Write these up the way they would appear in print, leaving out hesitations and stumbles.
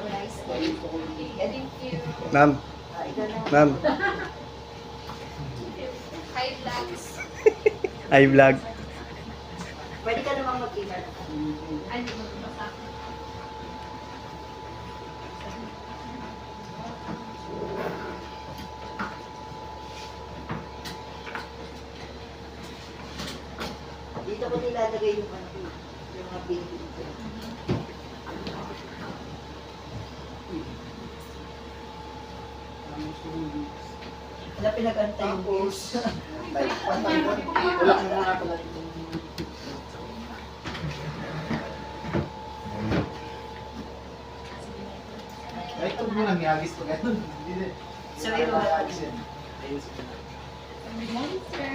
nice day. Thank you. Ma'am, ma'am, Hi, vlogs. I vlog. Pwede ka namang mag-email. Ay, hindi mo basta. Dito ko nilalagay yung mga pinipili ko. Wala pinag-antay yung bills. Wala ka mga pala. Ay, ito mo lang ihagis pa ganun. So, yun wala. Good morning, sir.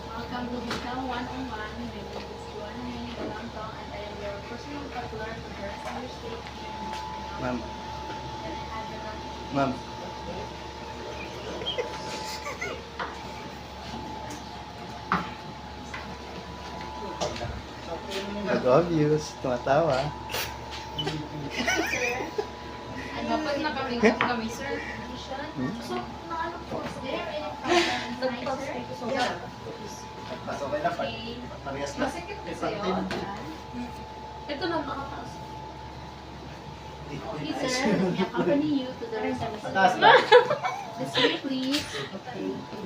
Welcome to Hotel 101. My name is Joanna May Galantong, and I am your personal butler for the rest of your stay. Ma'am, ma'am. Nag-obvious, tumatawa. Dapat nakabingkot kami, sir. So, naano po, is there any problem, sir? Mas okay na pa. Okay. Parehas na. Masikip ko sa'yo. Ito na, nakataas. Okay, sir. Let me accompany you to the rest of the Pataas stay. na. This way, please.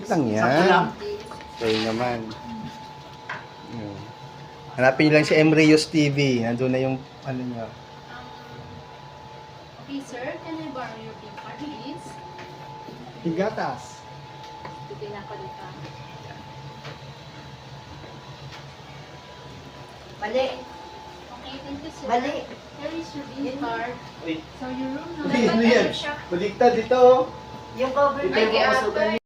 Lang yan. Kayo naman. Yun. Hanapin nyo lang si Emrios TV. Nandun na yung ano nyo. Okay, sir. Can I borrow your pin card, please? Higatas. Titignan ko dito. Mali. Okay, thank you, sir. Mali. Here is your pin card. Uy, So, your room uy, ano number. yan? Baliktad dito. Yung cover Ito na yung papasukan